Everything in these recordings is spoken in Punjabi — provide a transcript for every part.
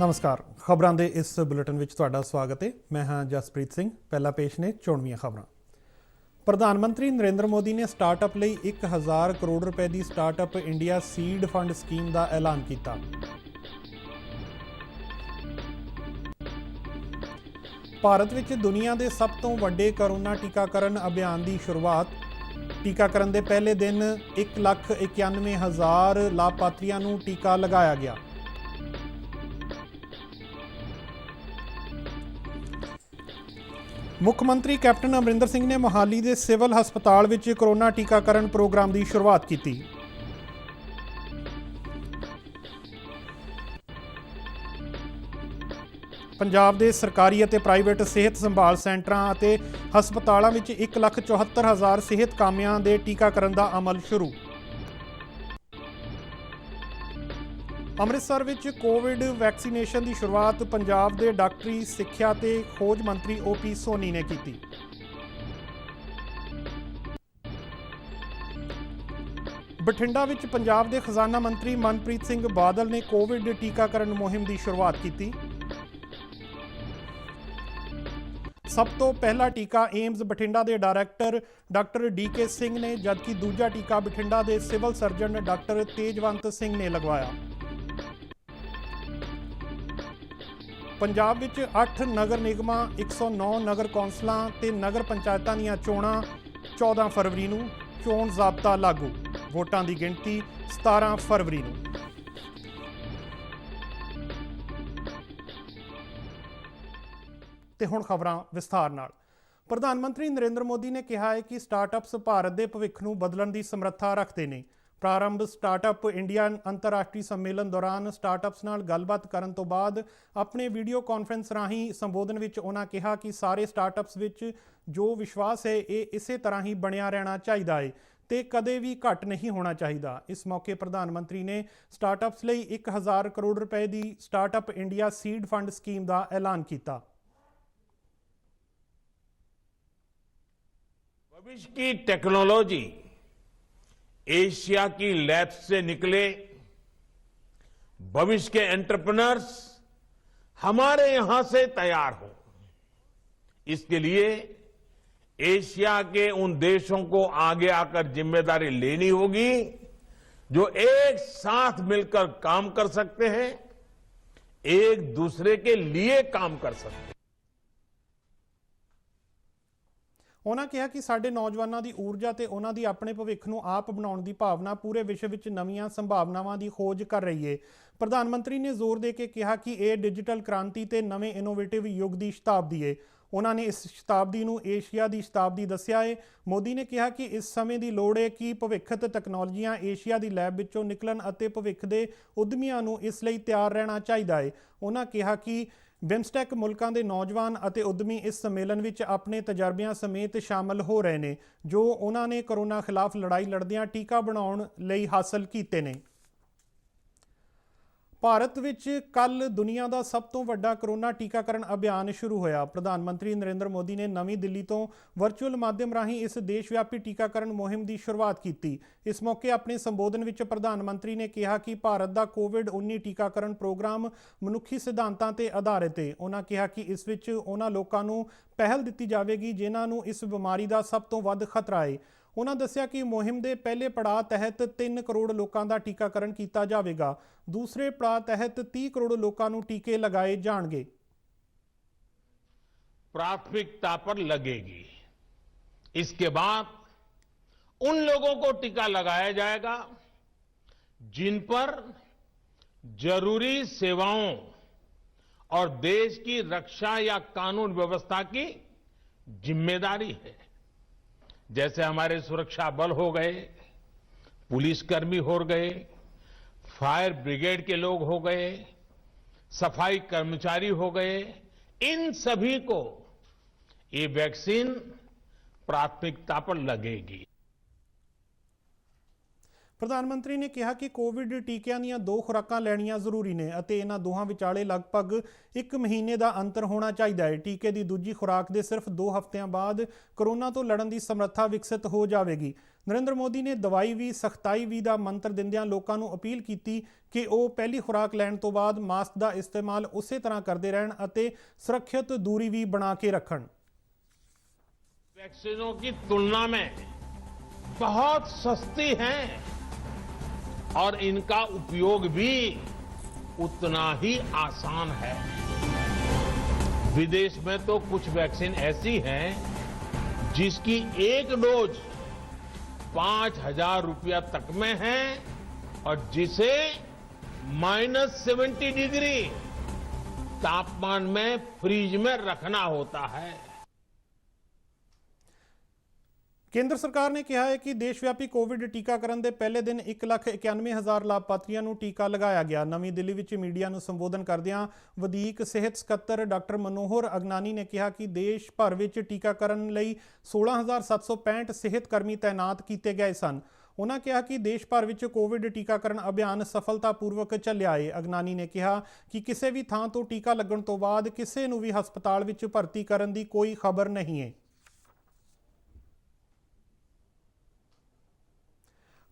नमस्कार। खबरों के इस बुलेटिन में तुहाडा स्वागत है। मैं हाँ जसप्रीत सिंह। पहला पेश ने चोणवीं खबरां। प्रधानमंत्री नरेंद्र मोदी ने स्टार्टअप लई 1000 करोड़ रुपए की startup India seed fund scheme का ऐलान किया। भारत में दुनिया के सब तो वड्डे कोरोना टीकाकरण अभियान की शुरुआत। टीकाकरण के पहले दिन 1,91,000 लाभार्थियों को टीका लगाया गया। मुख्यमंत्री कैप्टन अमरिंदर सिंह ने मोहाली के सिविल हस्पताल में कोरोना टीकाकरण प्रोग्राम की शुरुआत की। पंजाब के सरकारी और प्राइवेट सेहत संभाल सेंटरों और हस्पतालों में 1,74,000 सेहत कामियां के टीकाकरण का अमल शुरू। अमृतसर में कोविड वैक्सीनेशन की शुरुआत पंजाब के डॉक्टरी सिक्ख्या ते खोज मंत्री OP सोनी ने की। बठिंडा में पंजाब के खजाना मंत्री मनप्रीत सिंह बादल ने कोविड टीकाकरण मुहिम की शुरुआत की। सब तो पहला टीका एम्स बठिंडा के डायरैक्टर डॉक्टर DK सिंह ने, जबकि दूजा टीका बठिंडा के civil surgeon doctor Tejwant Singh ने लगवाया। पंजाब में 8 नगर निगमां, 109 नगर कौंसलों ते नगर पंचायतों दी चोणां 14 फरवरी नूं। चोण ज़ाब्ता लागू। वोटां की गिणती 17 फरवरी नूं। ते हुण खबरां विस्तार नाल। प्रधानमंत्री नरेंद्र मोदी ने कहा है कि स्टार्टअप्स भारत के भविख नूं बदलण की समर्था रखते हैं। प्रारंभ स्टार्टअप इंडिया अंतरराष्ट्रीय सम्मेलन दौरान स्टार्टअप्स नाल गलबात करन तो बाद अपने वीडियो कॉन्फ्रेंस राही संबोधन विच उन्हां कहा कि सारे स्टार्टअप्स विच जो विश्वास है ये इसे तरह ही बनिया रहना चाहिए है ते कदे भी घट नहीं होना चाहिए। इस मौके प्रधानमंत्री ने स्टार्टअप्स लई 1000 करोड़ रुपए की startup India seed fund scheme का ऐलान किया। भविष्य की टेक्नोलॉजी एशिया की लैब्स से निकले, भविष्य के एंटरप्रेन्योर्स हमारे यहां से तैयार हो। इसके लिए एशिया के उन देशों को आगे आकर जिम्मेदारी लेनी होगी जो एक साथ मिलकर काम कर सकते हैं, एक दूसरे के लिए काम कर सकते हैं। उन्होंने कहा कि साडे नौजवानों की ऊर्जा ते उन्हां दी अपने भविख नूं आप बनाउण दी भावना पूरे विश्व विच नवीं संभावनावां की खोज कर रही है। प्रधानमंत्री ने जोर दे के कहा कि यह डिजिटल क्रांति ते नवें इनोवेटिव युग की शताब्दी है। उन्होंने इस शताब्दी नूं एशिया की शताब्दी दस्सिया है। मोदी ने कहा कि इस समय की लोड़ है कि भविखत तकनोलॉजियां एशिया की लैब विचों निकलन अते भविख के उद्यमियों नूं इस लई तैयार रहना चाहिए है। उन्होंने कहा कि बिमस्टैक मुल्कों के नौजवान और उद्यमी इस सम्मेलन में अपने तजर्बियां समेत शामिल हो रहे हैं जो उन्होंने कोरोना खिलाफ लड़ाई लड़दियां टीका बनाउण लई हासिल कीते ने। भारत विच कल दुनिया का सब तो वड्डा कोरोना टीकाकरण अभियान शुरू होया। प्रधानमंत्री नरेंद्र मोदी ने नवी दिल्ली तो वर्चुअल माध्यम राही इस देशव्यापी टीकाकरण मुहिम की शुरुआत की। इस मौके अपने संबोधन में प्रधानमंत्री ने कहा कि भारत का कोविड-19 टीकाकरण प्रोग्राम मनुखी सिद्धांतों पर आधारित है। उन्होंने कहा कि इस विच उन्हां लोकां नूं पहल दी जाएगी जिन्हां नूं इस बीमारी का सब तो वध खतरा है। उन्होंने दस्सिया कि मुहिम के पहले पड़ाव तहत 3 करोड़ लोगों का टीकाकरण किया जाएगा। दूसरे पड़ाव तहत 30 करोड़ लोगों को टीके लगाए जाएंगे। प्राथमिकता पर लगेगी। इसके बाद उन लोगों को टीका लगाया जाएगा जिन पर जरूरी सेवाओं और देश की रक्षा या कानून व्यवस्था की जिम्मेदारी है। जैसे हमारे सुरक्षा बल हो गए, पुलिसकर्मी हो गए, फायर ब्रिगेड के लोग हो गए, सफाई कर्मचारी हो गए, इन सभी को ये वैक्सीन प्राथमिकता पर लगेगी। ਪ੍ਰਧਾਨ ਮੰਤਰੀ ਨੇ ਕਿਹਾ ਕਿ ਕੋਵਿਡ ਟੀਕਿਆਂ ਦੀਆਂ 2 ਖੁਰਾਕਾਂ ਲੈਣੀਆਂ ਜ਼ਰੂਰੀ ਨੇ ਅਤੇ ਇਹਨਾਂ ਦੋਹਾਂ ਵਿਚਾਲੇ ਲਗਭਗ 1 ਮਹੀਨੇ ਦਾ ਅੰਤਰ ਹੋਣਾ ਚਾਹੀਦਾ ਹੈ। ਟੀਕੇ ਦੀ ਦੂਜੀ ਖੁਰਾਕ ਦੇ ਸਿਰਫ 2 ਹਫ਼ਤਿਆਂ ਬਾਅਦ ਕੋਰੋਨਾ ਤੋਂ ਲੜਨ ਦੀ ਸਮਰੱਥਾ ਵਿਕਸਿਤ ਹੋ ਜਾਵੇਗੀ। ਨਰਿੰਦਰ ਮੋਦੀ ਨੇ ਦਵਾਈ ਵੀ ਸਖਤਾਈ ਵੀ ਦਾ ਮੰਤਰ ਦਿੰਦਿਆਂ ਲੋਕਾਂ ਨੂੰ ਅਪੀਲ ਕੀਤੀ ਕਿ ਉਹ ਪਹਿਲੀ ਖੁਰਾਕ ਲੈਣ ਤੋਂ ਬਾਅਦ ਮਾਸਕ ਦਾ ਇਸਤੇਮਾਲ ਉਸੇ ਤਰ੍ਹਾਂ ਕਰਦੇ ਰਹਿਣ ਅਤੇ ਸੁਰੱਖਿਅਤ ਦੂਰੀ ਵੀ ਬਣਾ ਕੇ ਰੱਖਣ। वैक्सीनों की तुलना में बहुत सस्ती हैं और इनका उपयोग भी उतना ही आसान है। विदेश में तो कुछ वैक्सीन ऐसी हैं जिसकी एक डोज 5,000 रुपया तक में है और जिसे -70 डिग्री तापमान में फ्रीज में रखना होता है। ਕੇਂਦਰ ਸਰਕਾਰ ਨੇ ਕਿਹਾ ਹੈ ਕਿ ਦੇਸ਼ ਵਿਆਪੀ ਕੋਵਿਡ ਟੀਕਾਕਰਨ ਦੇ ਪਹਿਲੇ ਦਿਨ 1,91,000 ਲਾਭਪਾਤਰੀਆਂ ਨੂੰ ਟੀਕਾ ਲਗਾਇਆ ਗਿਆ। ਨਵੀਂ ਦਿੱਲੀ ਵਿੱਚ ਮੀਡੀਆ ਨੂੰ ਸੰਬੋਧਨ ਕਰਦਿਆਂ ਵਧੀਕ ਸਿਹਤ ਸਕੱਤਰ ਡਾਕਟਰ ਮਨੋਹਰ ਅਗਨਾਨੀ ਨੇ ਕਿਹਾ ਕਿ ਦੇਸ਼ ਭਰ ਵਿੱਚ ਟੀਕਾਕਰਨ ਲਈ 16,765 ਸਿਹਤ ਕਰਮੀ ਤਾਇਨਾਤ ਕੀਤੇ ਗਏ ਸਨ। ਉਨ੍ਹਾਂ ਕਿਹਾ ਕਿ ਦੇਸ਼ ਭਰ ਵਿੱਚ ਕੋਵਿਡ ਟੀਕਾਕਰਨ ਅਭਿਆਨ ਸਫਲਤਾਪੂਰਵਕ ਚੱਲਿਆ ਹੈ। ਅਗਨਾਨੀ ਨੇ ਕਿਹਾ ਕਿ ਕਿਸੇ ਵੀ ਥਾਂ ਤੋਂ ਟੀਕਾ ਲੱਗਣ ਤੋਂ ਬਾਅਦ ਕਿਸੇ ਨੂੰ ਵੀ ਹਸਪਤਾਲ ਵਿੱਚ ਭਰਤੀ ਕਰਨ ਦੀ ਕੋਈ ਖਬਰ ਨਹੀਂ ਹੈ।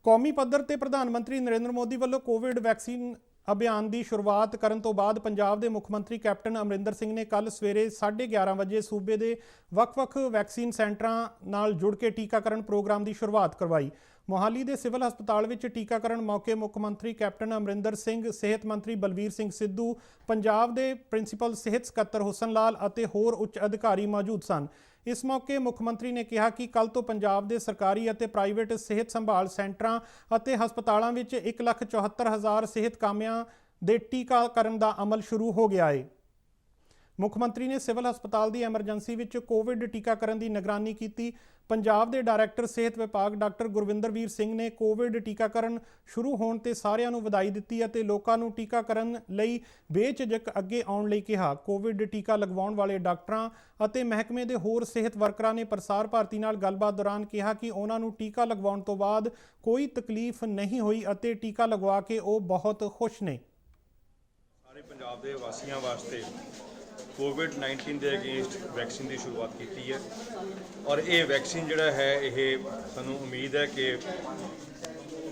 ਕੌਮੀ ਪੱਧਰ ਤੇ ਪ੍ਰਧਾਨ ਮੰਤਰੀ ਨਰਿੰਦਰ ਮੋਦੀ ਵੱਲੋਂ ਕੋਵਿਡ ਵੈਕਸੀਨ ਅਭਿਆਨ ਦੀ ਸ਼ੁਰੂਆਤ ਕਰਨ ਤੋਂ ਬਾਅਦ ਪੰਜਾਬ ਦੇ ਮੁੱਖ ਮੰਤਰੀ ਕੈਪਟਨ ਅਮਰਿੰਦਰ ਸਿੰਘ ਨੇ ਕੱਲ੍ਹ ਸਵੇਰੇ 11:30 ਵਜੇ ਸੂਬੇ ਦੇ ਵੱਖ-ਵੱਖ ਵੈਕਸੀਨ ਸੈਂਟਰਾਂ ਨਾਲ ਜੁੜ ਕੇ ਟੀਕਾਕਰਨ ਪ੍ਰੋਗਰਾਮ ਦੀ ਸ਼ੁਰੂਆਤ ਕਰਵਾਈ। ਮੋਹਾਲੀ ਦੇ ਸਿਵਲ ਹਸਪਤਾਲ ਵਿੱਚ ਟੀਕਾਕਰਨ ਮੌਕੇ ਮੁੱਖ ਮੰਤਰੀ ਕੈਪਟਨ ਅਮਰਿੰਦਰ ਸਿੰਘ, ਸਿਹਤ ਮੰਤਰੀ ਬਲਬੀਰ ਸਿੰਘ ਸਿੱਧੂ, ਪੰਜਾਬ ਦੇ ਪ੍ਰਿੰਸੀਪਲ ਸਿਹਤ ਸਕੱਤਰ ਹੁਸਨ ਲਾਲ ਅਤੇ ਹੋਰ ਉੱਚ ਅਧਿਕਾਰੀ ਮੌਜੂਦ ਸਨ। ਇਸ ਮੌਕੇ ਮੁੱਖ ਮੰਤਰੀ ਨੇ ਕਿਹਾ ਕਿ ਕੱਲ੍ਹ ਤੋਂ ਪੰਜਾਬ ਦੇ ਸਰਕਾਰੀ ਅਤੇ ਪ੍ਰਾਈਵੇਟ ਸਿਹਤ ਸੰਭਾਲ ਸੈਂਟਰਾਂ ਅਤੇ ਹਸਪਤਾਲਾਂ ਵਿੱਚ 1,74,000 ਸਿਹਤ ਕਾਮਿਆਂ ਦੇ ਟੀਕਾਕਰਨ ਦਾ ਅਮਲ ਸ਼ੁਰੂ ਹੋ ਗਿਆ ਹੈ। ਮੁੱਖ ਮੰਤਰੀ ਨੇ ਸਿਵਲ ਹਸਪਤਾਲ ਦੀ ਐਮਰਜੈਂਸੀ ਵਿੱਚ ਕੋਵਿਡ ਟੀਕਾਕਰਨ ਦੀ ਨਿਗਰਾਨੀ ਕੀਤੀ। ਪੰਜਾਬ ਦੇ ਡਾਇਰੈਕਟਰ ਸਿਹਤ ਵਿਭਾਗ ਡਾਕਟਰ ਗੁਰਵਿੰਦਰਵੀਰ ਸਿੰਘ ਨੇ ਕੋਵਿਡ ਟੀਕਾਕਰਨ ਸ਼ੁਰੂ ਹੋਣ ਤੇ ਸਾਰਿਆਂ ਨੂੰ ਵਧਾਈ ਦਿੱਤੀ ਅਤੇ ਲੋਕਾਂ ਨੂੰ ਟੀਕਾਕਰਨ ਲਈ ਬੇਝਿਜਕ ਅੱਗੇ ਆਉਣ ਲਈ ਕਿਹਾ। ਕੋਵਿਡ ਟੀਕਾ ਲਗਵਾਉਣ ਵਾਲੇ ਡਾਕਟਰਾਂ ਅਤੇ ਮਹਿਕਮੇ ਦੇ ਹੋਰ ਸਿਹਤ ਵਰਕਰਾਂ ਨੇ ਪ੍ਰਸਾਰ ਭਾਰਤੀ ਨਾਲ ਗੱਲਬਾਤ ਦੌਰਾਨ ਕਿਹਾ ਕਿ ਉਹਨਾਂ ਨੂੰ ਟੀਕਾ ਲਗਵਾਉਣ ਤੋਂ ਬਾਅਦ ਕੋਈ ਤਕਲੀਫ ਨਹੀਂ ਹੋਈ ਅਤੇ ਟੀਕਾ ਲਗਵਾ ਕੇ ਉਹ ਬਹੁਤ ਖੁਸ਼ ਨੇ। ਸਾਰੇ ਪੰਜਾਬ ਦੇ ਵਾਸੀਆਂ ਵਾਸਤੇ ਕੋਵਿਡ-19 ਦੇ ਅਗੇਂਸਟ ਵੈਕਸੀਨ ਦੀ ਸ਼ੁਰੂਆਤ ਕੀਤੀ ਹੈ ਔਰ ਇਹ ਵੈਕਸੀਨ ਜਿਹੜਾ ਹੈ ਇਹ ਸਾਨੂੰ ਉਮੀਦ ਹੈ ਕਿ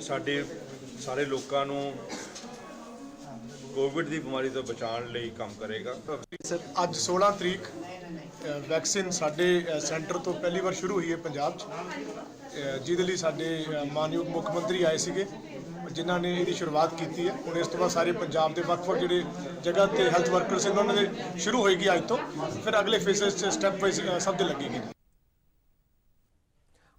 ਸਾਡੇ ਸਾਰੇ ਲੋਕਾਂ ਨੂੰ ਕੋਵਿਡ ਦੀ ਬਿਮਾਰੀ ਤੋਂ ਬਚਾਉਣ ਲਈ ਕੰਮ ਕਰੇਗਾ। ਸਰ ਅੱਜ 16 ਤਰੀਕ ਵੈਕਸੀਨ ਸਾਡੇ ਸੈਂਟਰ ਤੋਂ ਪਹਿਲੀ ਵਾਰ ਸ਼ੁਰੂ ਹੋਈ ਹੈ ਪੰਜਾਬ 'ਚ, ਜਿਹਦੇ ਲਈ ਸਾਡੇ ਮਾਨਯੋਗ ਮੁੱਖ ਮੰਤਰੀ ਆਏ ਸੀਗੇ ਜਿਨ੍ਹਾਂ ਨੇ ਇਹਦੀ ਸ਼ੁਰੂਆਤ ਕੀਤੀ ਹੈ। ਹੁਣ ਇਸ ਤੋਂ ਬਾਅਦ ਸਾਰੇ ਪੰਜਾਬ ਦੇ ਵੱਖ-ਵੱਖ ਜਿਹੜੇ ਜਗ੍ਹਾ ਤੇ ਹੈਲਥ ਵਰਕਰਸ ਉਹਨਾਂ ਦੇ ਸ਼ੁਰੂ ਹੋਏਗੀ ਅੱਜ ਤੋਂ, ਫਿਰ ਅਗਲੇ ਫੇਜ਼ਸ 'ਚ ਸਟੈਪ ਵਾਈਜ਼ ਸਭ ਦੇ ਲੱਗੇਗੀ।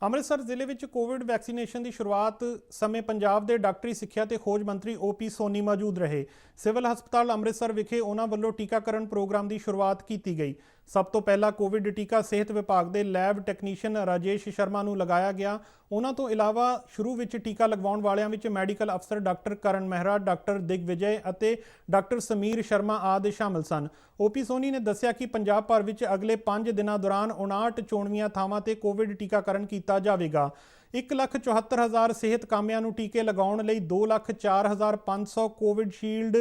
ਅੰਮ੍ਰਿਤਸਰ ਜ਼ਿਲ੍ਹੇ ਵਿੱਚ ਕੋਵਿਡ ਵੈਕਸੀਨੇਸ਼ਨ ਦੀ ਸ਼ੁਰੂਆਤ ਸਮੇਂ ਪੰਜਾਬ ਦੇ ਡਾਕਟਰੀ ਸਿੱਖਿਆ ਤੇ ਖੋਜ ਮੰਤਰੀ OP ਸੋਨੀ ਮੌਜੂਦ ਰਹੇ। ਸਿਵਲ ਹਸਪਤਾਲ ਅੰਮ੍ਰਿਤਸਰ ਵਿਖੇ ਉਹਨਾਂ ਵੱਲੋਂ ਟੀਕਾਕਰਨ ਪ੍ਰੋਗਰਾਮ ਦੀ ਸ਼ੁਰੂਆਤ ਕੀਤੀ ਗਈ। ਸਭ ਤੋਂ ਪਹਿਲਾਂ ਕੋਵਿਡ ਟੀਕਾ ਸਿਹਤ ਵਿਭਾਗ ਦੇ ਲੈਬ ਟੈਕਨੀਸ਼ੀਅਨ ਰਾਜੇਸ਼ ਸ਼ਰਮਾ ਨੂੰ ਲਗਾਇਆ ਗਿਆ। ਉਹਨਾਂ ਤੋਂ ਇਲਾਵਾ ਸ਼ੁਰੂ ਵਿੱਚ ਟੀਕਾ ਲਗਵਾਉਣ ਵਾਲਿਆਂ ਵਿੱਚ ਮੈਡੀਕਲ ਅਫਸਰ ਡਾਕਟਰ ਕਰਨ ਮਹਿਰਾ, ਡਾਕਟਰ ਦਿਗਵਿਜੇ ਅਤੇ ਡਾਕਟਰ ਸਮੀਰ ਸ਼ਰਮਾ ਆਦਿ ਸ਼ਾਮਲ ਸਨ। OP ਸੋਨੀ ਨੇ ਦੱਸਿਆ ਕਿ ਪੰਜਾਬ ਭਰ ਵਿੱਚ ਅਗਲੇ 5 ਦਿਨਾਂ ਦੌਰਾਨ 59 ਚੋਣਵੀਆਂ ਥਾਵਾਂ ਤੇ ਕੋਵਿਡ ਟੀਕਾਕਰਨ ਕੀਤਾ ਜਾਵੇਗਾ। 1,74,000 ਸਿਹਤ ਕਾਮਿਆਂ ਨੂੰ ਟੀਕੇ ਲਗਾਉਣ ਲਈ 2,04,500 ਕੋਵਿਡ ਸ਼ੀਲਡ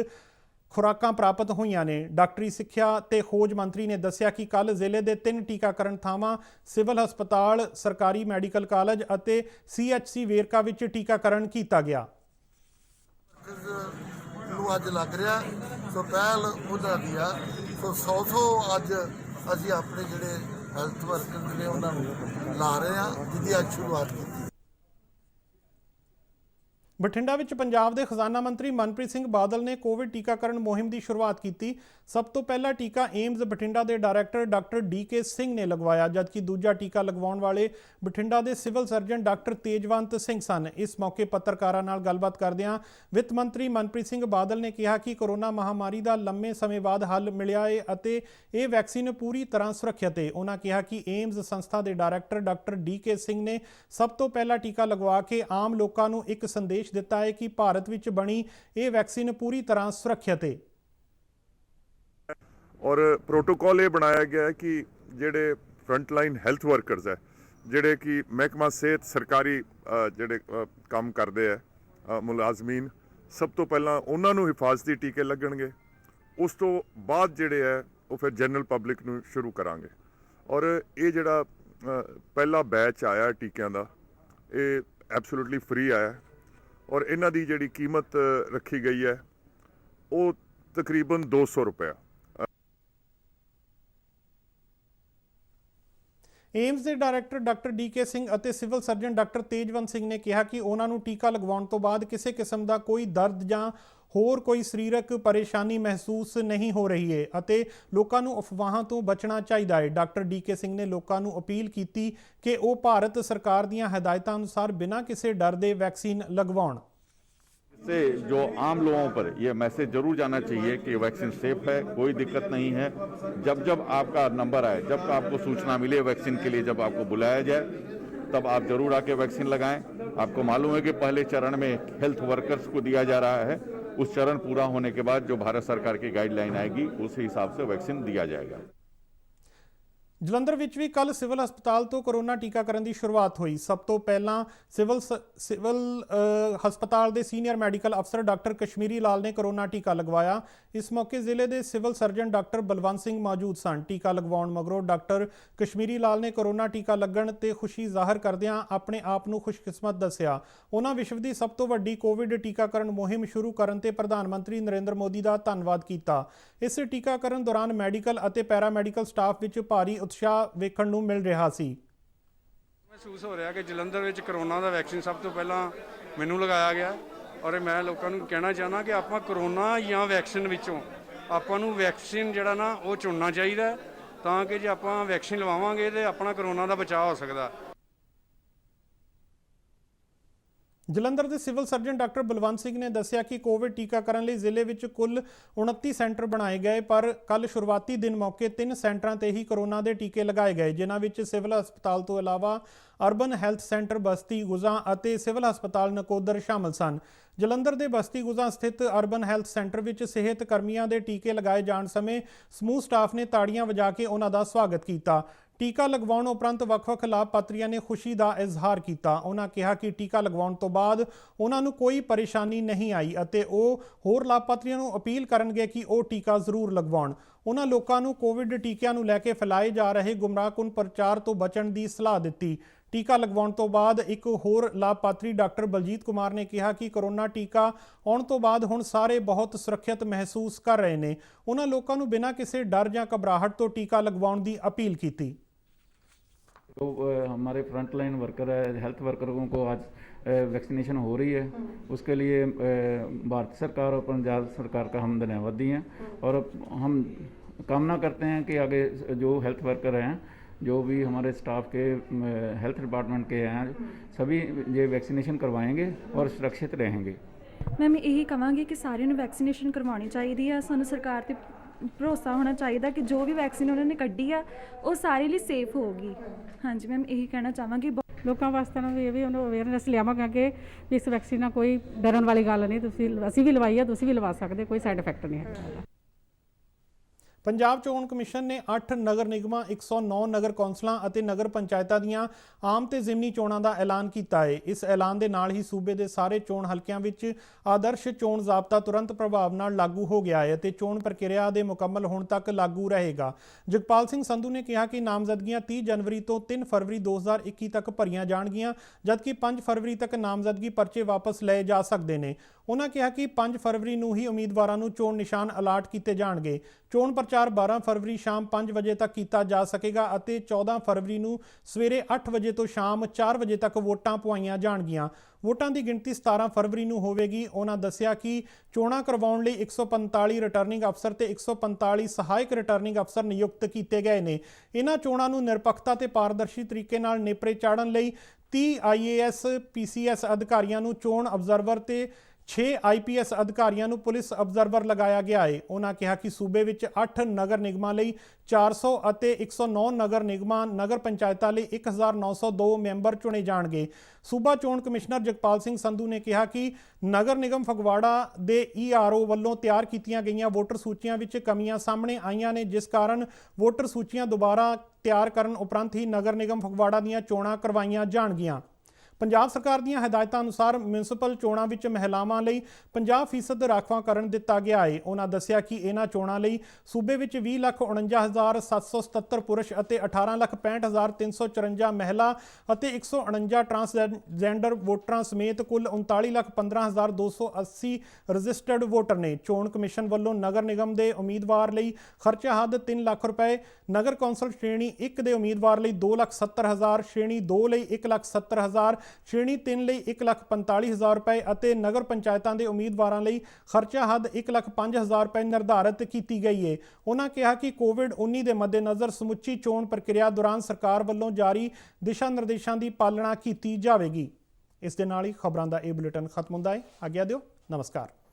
ਖੁਰਾਕਾਂ ਪ੍ਰਾਪਤ ਹੋਈਆਂ ਨੇ। ਡਾਕਟਰੀ ਸਿੱਖਿਆ ਤੇ ਖੋਜ ਮੰਤਰੀ ਨੇ ਦੱਸਿਆ ਕਿ ਕੱਲ੍ਹ ਜ਼ਿਲ੍ਹੇ ਦੇ 3 ਟੀਕਾਕਰਨ ਥਾਵਾਂ ਸਿਵਲ ਹਸਪਤਾਲ, ਸਰਕਾਰੀ ਮੈਡੀਕਲ ਕਾਲਜ ਅਤੇ CHC ਵੇਰਕਾ ਵਿੱਚ ਟੀਕਾਕਰਨ ਕੀਤਾ ਗਿਆ। ਨੂੰ ਅੱਜ ਲੱਗ ਰਿਹਾ ਸੋ ਪਹਿਲ ਉਹਨਾਂ ਦੀ ਆ ਸੋ 100 ਅੱਜ ਅਸੀਂ ਆਪਣੇ ਜਿਹੜੇ ਹੈਲਥ ਵਰਕਰ ਨੇ ਉਹਨਾਂ ਨੂੰ ਲਾ ਰਹੇ ਆ ਜਿਹਦੀ ਅੱਜ ਸ਼ੁਰੂਆਤ ਕੀਤੀ। ਬਠਿੰਡਾ ਵਿੱਚ ਪੰਜਾਬ ਦੇ ਖਜ਼ਾਨਾ ਮੰਤਰੀ ਮਨਪ੍ਰੀਤ ਸਿੰਘ ਬਾਦਲ ਨੇ ਕੋਵਿਡ ਟੀਕਾਕਰਨ ਮੁਹਿੰਮ ਦੀ ਸ਼ੁਰੂਆਤ ਕੀਤੀ। ਸਭ ਤੋਂ ਪਹਿਲਾ ਟੀਕਾ ਏਮਜ਼ ਬਠਿੰਡਾ ਦੇ ਡਾਇਰੈਕਟਰ ਡਾਕਟਰ DK ਸਿੰਘ ਨੇ ਲਗਵਾਇਆ, ਜਦਕਿ ਦੂਜਾ ਟੀਕਾ ਲਗਵਾਉਣ ਵਾਲੇ ਬਠਿੰਡਾ ਦੇ civil surgeon doctor Tejwant Singh ਸਨ। ਇਸ ਮੌਕੇ ਪੱਤਰਕਾਰਾਂ ਨਾਲ ਗੱਲਬਾਤ ਕਰਦਿਆਂ ਵਿੱਤ ਮੰਤਰੀ ਮਨਪ੍ਰੀਤ ਸਿੰਘ ਬਾਦਲ ਨੇ ਕਿਹਾ ਕਿ ਕੋਰੋਨਾ ਮਹਾਮਾਰੀ ਦਾ ਲੰਮੇ ਸਮੇਂ ਬਾਅਦ ਹੱਲ ਮਿਲਿਆ ਹੈ ਅਤੇ ਇਹ ਵੈਕਸੀਨ ਪੂਰੀ ਤਰ੍ਹਾਂ ਸੁਰੱਖਿਅਤ ਹੈ। ਉਹਨਾਂ ਕਿਹਾ ਕਿ ਏਮਜ਼ ਸੰਸਥਾ ਦੇ ਡਾਇਰੈਕਟਰ ਡਾਕਟਰ DK ਸਿੰਘ ਨੇ ਸਭ ਤੋਂ ਪਹਿਲਾ ਟੀਕਾ ਲਗਵਾ ਕੇ ਆਮ ਲੋਕਾਂ ਨੂੰ ਇੱਕ ਸੰਦੇਸ਼ ਦਿੱਤਾ ਹੈ ਕਿ ਭਾਰਤ ਵਿੱਚ ਬਣੀ ਇਹ ਵੈਕਸੀਨ ਪੂਰੀ ਤਰ੍ਹਾਂ ਸੁਰੱਖਿਅਤ ਹੈ। ਔਰ ਪ੍ਰੋਟੋਕੋਲ ਇਹ ਬਣਾਇਆ ਗਿਆ ਹੈ ਕਿ ਜਿਹੜੇ ਫਰੰਟਲਾਈਨ ਹੈਲਥ ਵਰਕਰਸ ਹੈ, ਜਿਹੜੇ ਕਿ ਮਹਿਕਮਾ ਸਿਹਤ ਸਰਕਾਰੀ ਜਿਹੜੇ ਕੰਮ ਕਰਦੇ ਹੈ, ਮੁਲਾਜ਼ਮੀਨ, ਸਭ ਤੋਂ ਪਹਿਲਾਂ ਉਹਨਾਂ ਨੂੰ ਹਿਫਾਜ਼ਤੀ ਟੀਕੇ ਲੱਗਣਗੇ। ਉਸ ਤੋਂ ਬਾਅਦ ਜਿਹੜੇ ਹੈ ਉਹ ਫਿਰ ਜਨਰਲ ਪਬਲਿਕ ਨੂੰ ਸ਼ੁਰੂ ਕਰਾਂਗੇ। ਔਰ ਇਹ ਜਿਹੜਾ ਪਹਿਲਾ ਬੈਚ ਆਇਆ ਟੀਕਿਆਂ ਦਾ, ਇਹ ਐਬਸੋਲੂਟਲੀ ਫ੍ਰੀ ਆਇਆ ਔਰ ਇਹਨਾਂ ਦੀ ਜਿਹੜੀ ਕੀਮਤ ਰੱਖੀ ਗਈ ਹੈ ਉਹ ਤਕਰੀਬਨ 200 ਰੁਪਏ। ਏਮਸ ਦੇ ਡਾਇਰੈਕਟਰ ਡਾਕਟਰ ਡੀਕੇ ਸਿੰਘ ਅਤੇ civil surgeon doctor Tejwant Singh ਨੇ ਕਿਹਾ ਕਿ ਉਹਨਾਂ ਨੂੰ ਟੀਕਾ ਲਗਵਾਉਣ ਤੋਂ ਬਾਅਦ ਕਿਸੇ ਕਿਸਮ ਦਾ ਕੋਈ ਦਰਦ ਜਾਂ ਹੋਰ ਕੋਈ ਸਰੀਰਕ ਪਰੇਸ਼ਾਨੀ ਮਹਿਸੂਸ ਨਹੀਂ ਹੋ ਰਹੀ ਹੈ ਅਤੇ ਲੋਕਾਂ ਨੂੰ ਅਫਵਾਹਾਂ ਤੋਂ ਬਚਣਾ ਚਾਹੀਦਾ ਹੈ। ਡਾਕਟਰ ਡੀਕੇ ਸਿੰਘ ਨੇ ਲੋਕਾਂ ਨੂੰ ਅਪੀਲ ਕੀਤੀ ਕਿ ਉਹ ਭਾਰਤ ਸਰਕਾਰ ਦੀਆਂ ਹਦਾਇਤਾਂ ਅਨੁਸਾਰ ਬਿਨਾਂ ਕਿਸੇ ਡਰ ਦੇ ਵੈਕਸੀਨ ਲਗਵਾਉਣ। से जो आम लोगों पर यह मैसेज जरूर जाना चाहिए कि वैक्सीन सेफ है, कोई दिक्कत नहीं है। जब जब आपका नंबर आए, जब आपको सूचना मिले वैक्सीन के लिए, जब आपको बुलाया जाए, तब आप जरूर आके वैक्सीन लगाएं। आपको मालूम है कि पहले चरण में हेल्थ वर्कर्स को दिया जा रहा है, उस चरण पूरा होने के बाद जो भारत सरकार की गाइडलाइन आएगी उस हिसाब से वैक्सीन दिया जाएगा। ਜਲੰਧਰ ਵਿੱਚ ਵੀ ਕੱਲ ਸਿਵਲ ਹਸਪਤਾਲ ਤੋਂ ਕੋਰੋਨਾ ਟੀਕਾਕਰਨ ਦੀ ਸ਼ੁਰੂਆਤ ਹੋਈ। ਸਭ ਤੋਂ ਪਹਿਲਾਂ ਸਿਵਲ ਹਸਪਤਾਲ ਦੇ ਸੀਨੀਅਰ ਮੈਡੀਕਲ ਅਫਸਰ ਡਾਕਟਰ ਕਸ਼ਮੀਰੀ ਲਾਲ ਨੇ ਕੋਰੋਨਾ ਟੀਕਾ ਲਗਵਾਇਆ। ਇਸ ਮੌਕੇ ਜ਼ਿਲ੍ਹੇ ਦੇ civil surgeon doctor Balwant Singh ਮੌਜੂਦ ਸਨ। ਟੀਕਾ ਲਗਵਾਉਣ ਮਗਰੋਂ ਡਾਕਟਰ ਕਸ਼ਮੀਰੀ ਲਾਲ ਨੇ ਕੋਰੋਨਾ ਟੀਕਾ ਲੱਗਣ ਤੇ ਖੁਸ਼ੀ ਜ਼ਾਹਰ ਕਰਦਿਆਂ ਆਪਣੇ ਆਪ ਨੂੰ ਖੁਸ਼ਕਿਸਮਤ ਦੱਸਿਆ। ਉਹਨਾਂ ਵਿਸ਼ਵ ਦੀ ਸਭ ਤੋਂ ਵੱਡੀ ਕੋਵਿਡ ਟੀਕਾਕਰਨ ਮੁਹਿੰਮ ਸ਼ੁਰੂ ਕਰਨ ਤੇ ਪ੍ਰਧਾਨ ਮੰਤਰੀ ਨਰਿੰਦਰ ਮੋਦੀ ਦਾ ਧੰਨਵਾਦ ਕੀਤਾ। ਇਸ ਟੀਕਾਕਰਨ ਦੌਰਾਨ ਮੈਡੀਕਲ ਅਤੇ ਪੈਰਾਮੈਡੀਕਲ ਸਟਾਫ ਵਿੱਚ ਭਾਰੀ ਉਤਸ਼ਾਹ ਵੇਖਣ ਨੂੰ ਮਿਲ ਰਿਹਾ ਸੀ। ਮਹਿਸੂਸ ਹੋ ਰਿਹਾ ਕਿ ਜਲੰਧਰ ਵਿੱਚ ਕਰੋਨਾ ਦਾ ਵੈਕਸੀਨ ਸਭ ਤੋਂ ਪਹਿਲਾਂ ਮੈਨੂੰ ਲਗਾਇਆ ਗਿਆ ਔਰ ਮੈਂ ਲੋਕਾਂ ਨੂੰ ਕਹਿਣਾ ਚਾਹੁੰਦਾ ਕਿ ਆਪਾਂ ਕਰੋਨਾ ਜਾਂ ਵੈਕਸੀਨ ਵਿੱਚੋਂ ਆਪਾਂ ਨੂੰ ਵੈਕਸੀਨ ਜਿਹੜਾ ਨਾ ਉਹ ਚੁਣਨਾ ਚਾਹੀਦਾ ਤਾਂ ਕਿ ਜੇ ਆਪਾਂ ਵੈਕਸੀਨ ਲਵਾਵਾਂਗੇ ਤੇ ਆਪਣਾ ਕਰੋਨਾ ਦਾ ਬਚਾਅ ਹੋ ਸਕਦਾ। ਜਲੰਧਰ ਦੇ civil surgeon doctor Balwant Singh ਨੇ ਦੱਸਿਆ ਕਿ ਕੋਵਿਡ ਟੀਕਾਕਰਨ ਲਈ ਜ਼ਿਲ੍ਹੇ ਵਿੱਚ ਕੁੱਲ 29 ਸੈਂਟਰ ਬਣਾਏ ਗਏ, ਪਰ ਕੱਲ ਸ਼ੁਰੂਆਤੀ ਦਿਨ ਮੌਕੇ 3 ਸੈਂਟਰਾਂ ਤੇ ਹੀ ਕੋਰੋਨਾ ਦੇ ਟੀਕੇ ਲਗਾਏ ਗਏ, ਜਿਨ੍ਹਾਂ ਵਿੱਚ ਸਿਵਲ ਹਸਪਤਾਲ ਤੋਂ ਇਲਾਵਾ ਅਰਬਨ ਹੈਲਥ ਸੈਂਟਰ ਬਸਤੀ ਗੁਜ਼ਾਂ ਅਤੇ ਸਿਵਲ ਹਸਪਤਾਲ ਨਕੋਦਰ ਸ਼ਾਮਲ ਸਨ। ਜਲੰਧਰ ਦੇ ਬਸਤੀ ਗੁਜ਼ਾਂ ਸਥਿਤ ਅਰਬਨ ਹੈਲਥ ਸੈਂਟਰ ਵਿੱਚ ਸਿਹਤ ਕਰਮੀਆਂ ਦੇ ਟੀਕੇ ਲਗਾਏ ਜਾਣ ਸਮੇਂ ਸਮੂਹ ਸਟਾਫ ਨੇ ਤਾੜੀਆਂ ਵਜਾ ਕੇ ਉਹਨਾਂ ਦਾ ਸਵਾਗਤ ਕੀਤਾ। ਟੀਕਾ ਲਗਵਾਉਣ ਉਪਰੰਤ ਵੱਖ-ਵੱਖ ਲਾਭਪਾਤਰੀਆਂ ਨੇ ਖੁਸ਼ੀ ਦਾ ਇਜ਼ਹਾਰ ਕੀਤਾ। ਉਹਨਾਂ ਕਿਹਾ ਕਿ ਟੀਕਾ ਲਗਵਾਉਣ ਤੋਂ ਬਾਅਦ ਉਹਨਾਂ ਨੂੰ ਕੋਈ ਪਰੇਸ਼ਾਨੀ ਨਹੀਂ ਆਈ ਅਤੇ ਉਹ ਹੋਰ ਲਾਭਪਾਤਰੀਆਂ ਨੂੰ ਅਪੀਲ ਕਰਨਗੇ ਕਿ ਉਹ ਟੀਕਾ ਜ਼ਰੂਰ ਲਗਵਾਉਣ। ਉਹਨਾਂ ਲੋਕਾਂ ਨੂੰ ਕੋਵਿਡ ਟੀਕਿਆਂ ਨੂੰ ਲੈ ਕੇ ਫੈਲਾਏ ਜਾ ਰਹੇ ਗੁੰਮਰਾਹਕੁਨ ਪ੍ਰਚਾਰ ਤੋਂ ਬਚਣ ਦੀ ਸਲਾਹ ਦਿੱਤੀ। ਟੀਕਾ ਲਗਵਾਉਣ ਤੋਂ ਬਾਅਦ ਇੱਕ ਹੋਰ ਲਾਭਪਾਤਰੀ ਡਾਕਟਰ ਬਲਜੀਤ ਕੁਮਾਰ ਨੇ ਕਿਹਾ ਕਿ ਕੋਰੋਨਾ ਟੀਕਾ ਆਉਣ ਤੋਂ ਬਾਅਦ ਹੁਣ ਸਾਰੇ ਬਹੁਤ ਸੁਰੱਖਿਅਤ ਮਹਿਸੂਸ ਕਰ ਰਹੇ ਨੇ। ਉਹਨਾਂ ਲੋਕਾਂ ਨੂੰ ਬਿਨਾਂ ਕਿਸੇ ਡਰ ਜਾਂ ਘਬਰਾਹਟ ਤੋਂ ਟੀਕਾ ਲਗਵਾਉਣ ਦੀ ਅਪੀਲ ਕੀਤੀ। तो हमारे फ्रंट लाइन वर्कर है, हेल्थ वर्करों को आज वैक्सीनेशन हो रही है, उसके लिए भारत सरकार और पंजाब सरकार का हम धन्यवादी हैं और हम कामना करते हैं कि आगे जो हेल्थ वर्कर हैं, जो भी हमारे स्टाफ के हेल्थ डिपार्टमेंट के हैं, सभी ये वैक्सीनेशन करवाएंगे और सुरक्षित रहेंगे। मैं यही कहांगी कि सारे वैक्सीनेशन करवानी चाहिए है। सानू सरकार ते भरोसा होना चाहिए कि जो भी वैक्सीन उन्होंने कड्ढी है वो सारे लिए सेफ होगी। हाँ जी मैम, यही कहना चाहांगी। ਲੋਕਾਂ ਵਾਸਤੇ ਨਾ ਇਹ ਵੀ ਉਹਨੂੰ ਅਵੇਅਰਨੈਸ ਲਿਆਵਾਂਗੇ ਕਿ ਇਸ ਵੈਕਸੀਨ ਨਾਲ ਕੋਈ ਡਰਨ ਵਾਲੀ ਗੱਲ ਨਹੀਂ। ਅਸੀਂ ਵੀ ਲਵਾਈ ਹੈ, ਤੁਸੀਂ ਵੀ ਲਵਾ ਸਕਦੇ, ਕੋਈ ਸਾਈਡ ਇਫੈਕਟ ਨਹੀਂ ਹੈ। ਪੰਜਾਬ ਚੋਣ ਕਮਿਸ਼ਨ ਨੇ 8 ਨਗਰ ਨਿਗਮਾਂ, 109 ਨਗਰ ਕੌਂਸਲਾਂ ਅਤੇ ਨਗਰ ਪੰਚਾਇਤਾਂ ਦੀਆਂ ਆਮ ਤੇ ਜ਼ਿਮਨੀ ਚੋਣਾਂ ਦਾ ਐਲਾਨ ਕੀਤਾ ਹੈ। ਇਸ ਐਲਾਨ ਦੇ ਨਾਲ ਹੀ ਸੂਬੇ ਦੇ ਸਾਰੇ ਚੋਣ ਹਲਕਿਆਂ ਵਿੱਚ ਆਦਰਸ਼ ਚੋਣ ਜ਼ਾਬਤਾ ਤੁਰੰਤ ਪ੍ਰਭਾਵ ਨਾਲ ਲਾਗੂ ਹੋ ਗਿਆ ਹੈ ਅਤੇ ਚੋਣ ਪ੍ਰਕਿਰਿਆ ਦੇ ਮੁਕੰਮਲ ਹੋਣ ਤੱਕ ਲਾਗੂ ਰਹੇਗਾ। ਜਗਪਾਲ ਸਿੰਘ ਸੰਧੂ ਨੇ ਕਿਹਾ ਕਿ ਨਾਮਜ਼ਦਗੀਆਂ 30 ਜਨਵਰੀ ਤੋਂ 3 ਫਰਵਰੀ 2021 ਤੱਕ ਭਰੀਆਂ ਜਾਣਗੀਆਂ, ਜਦਕਿ 5 ਫਰਵਰੀ ਤੱਕ ਨਾਮਜ਼ਦਗੀ ਪਰਚੇ ਵਾਪਸ ਲਏ ਜਾ ਸਕਦੇ ਨੇ। ਉਹਨਾਂ ਕਿਹਾ ਕਿ 5 ਫਰਵਰੀ ਨੂੰ ਹੀ ਉਮੀਦਵਾਰਾਂ ਨੂੰ ਚੋਣ ਨਿਸ਼ਾਨ ਅਲਾਟ ਕੀਤੇ ਜਾਣਗੇ। ਚੋਣ ਪ੍ਰਚਾਰ 12 ਫਰਵਰੀ ਸ਼ਾਮ 5 ਵਜੇ ਤੱਕ ਕੀਤਾ ਜਾ ਸਕੇਗਾ ਅਤੇ 14 ਫਰਵਰੀ ਨੂੰ ਸਵੇਰੇ 8 ਵਜੇ ਤੋਂ ਸ਼ਾਮ 4 ਵਜੇ ਤੱਕ ਵੋਟਾਂ ਪਵਾਈਆਂ ਜਾਣਗੀਆਂ। ਵੋਟਾਂ ਦੀ ਗਿਣਤੀ 17 ਫਰਵਰੀ ਨੂੰ ਹੋਵੇਗੀ। ਉਹਨਾਂ ਦੱਸਿਆ ਕਿ ਚੋਣਾਂ ਕਰਵਾਉਣ ਲਈ 145 ਰਿਟਰਨਿੰਗ ਅਫਸਰ ਤੇ 145 ਸਹਾਇਕ ਰਿਟਰਨਿੰਗ ਅਫਸਰ ਨਿਯੁਕਤ ਕੀਤੇ ਗਏ ਨੇ। ਇਹਨਾਂ ਚੋਣਾਂ ਨੂੰ ਨਿਰਪੱਖਤਾ ਤੇ ਪਾਰਦਰਸ਼ੀ ਤਰੀਕੇ ਨਾਲ ਨੇਪਰੇ ਚਾੜ੍ਹਨ ਲਈ 30 IAS PCS ਅਧਿਕਾਰੀਆਂ ਨੂੰ ਚੋਣ ਅਬਜ਼ਰਵਰ ਤੇ 6 IPS ਅਧਿਕਾਰੀਆਂ ਨੂੰ ਪੁਲਿਸ ਅਬਜ਼ਰਵਰ ਲਗਾਇਆ ਗਿਆ ਹੈ। ਉਹਨਾਂ ਕਿਹਾ ਕਿ ਸੂਬੇ ਵਿੱਚ 8 ਨਗਰ ਨਿਗਮਾਂ ਲਈ 400 ਅਤੇ 109 ਨਗਰ ਨਿਗਮਾਂ, ਨਗਰ ਪੰਚਾਇਤਾਂ ਲਈ 1902 ਮੈਂਬਰ ਚੁਣੇ ਜਾਣਗੇ। ਸੂਬਾ ਚੋਣ ਕਮਿਸ਼ਨਰ ਜਗਪਾਲ ਸਿੰਘ ਸੰਧੂ ਨੇ ਕਿਹਾ ਕਿ ਨਗਰ ਨਿਗਮ ਫਗਵਾੜਾ ਦੇ ERO ਵੱਲੋਂ ਤਿਆਰ ਕੀਤੀਆਂ ਗਈਆਂ ਵੋਟਰ ਸੂਚੀਆਂ ਵਿੱਚ ਕਮੀਆਂ ਸਾਹਮਣੇ ਆਈਆਂ ਨੇ, ਜਿਸ ਕਾਰਨ ਵੋਟਰ ਸੂਚੀਆਂ ਦੁਬਾਰਾ ਤਿਆਰ ਕਰਨ ਉਪਰੰਤ ਹੀ ਨਗਰ ਨਿਗਮ ਫਗਵਾੜਾ ਦੀਆਂ ਚੋਣਾਂ ਕਰਵਾਈਆਂ ਜਾਣਗੀਆਂ। ਪੰਜਾਬ ਸਰਕਾਰ ਦੀਆਂ ਹਦਾਇਤਾਂ ਅਨੁਸਾਰ ਮਿਊਨਿਸਪਲ ਚੋਣਾਂ ਵਿੱਚ ਮਹਿਲਾਵਾਂ ਲਈ 50% ਰਾਖਵਾਂਕਰਨ ਦਿੱਤਾ ਗਿਆ ਹੈ। ਉਹਨਾਂ ਦੱਸਿਆ ਕਿ ਇਹਨਾਂ ਚੋਣਾਂ ਲਈ ਸੂਬੇ ਵਿੱਚ 20,49,777 ਪੁਰਸ਼ ਅਤੇ 18,65,354 ਮਹਿਲਾ ਅਤੇ 149 ਟਰਾਂਸਜੈਂਡਰ ਵੋਟਰਾਂ ਸਮੇਤ ਕੁੱਲ 39,15,280 ਰਜਿਸਟਰਡ ਵੋਟਰ ਨੇ। ਚੋਣ ਕਮਿਸ਼ਨ ਵੱਲੋਂ ਨਗਰ ਨਿਗਮ ਦੇ ਉਮੀਦਵਾਰ ਲਈ ਖਰਚਾ ਹੱਦ 3 ਲੱਖ ਰੁਪਏ, ਨਗਰ ਕੌਂਸਲ ਸ਼੍ਰੇਣੀ 1 ਦੇ ਉਮੀਦਵਾਰ ਲਈ 2,70,000, ਸ਼੍ਰੇਣੀ 2 ਲਈ 1,70,000, ਸ਼੍ਰੇਣੀ 3 ਲਈ 1,45,000 ਰੁਪਏ ਅਤੇ ਨਗਰ ਪੰਚਾਇਤਾਂ ਦੇ ਉਮੀਦਵਾਰਾਂ ਲਈ ਖਰਚਾ ਹੱਦ 1,05,000 ਰੁਪਏ ਨਿਰਧਾਰਿਤ ਕੀਤੀ ਗਈ ਹੈ। ਉਹਨਾਂ ਕਿਹਾ ਕਿ ਕੋਵਿਡ-19 ਦੇ ਮੱਦੇਨਜ਼ਰ ਸਮੁੱਚੀ ਚੋਣ ਪ੍ਰਕਿਰਿਆ ਦੌਰਾਨ ਸਰਕਾਰ ਵੱਲੋਂ ਜਾਰੀ ਦਿਸ਼ਾ ਨਿਰਦੇਸ਼ਾਂ ਦੀ ਪਾਲਣਾ ਕੀਤੀ ਜਾਵੇਗੀ। ਇਸ ਦੇ ਨਾਲ ਹੀ ਖਬਰਾਂ ਦਾ ਇਹ ਬੁਲੇਟਿਨ ਖਤਮ ਹੁੰਦਾ ਹੈ। ਆਗਿਆ ਦਿਓ। ਨਮਸਕਾਰ।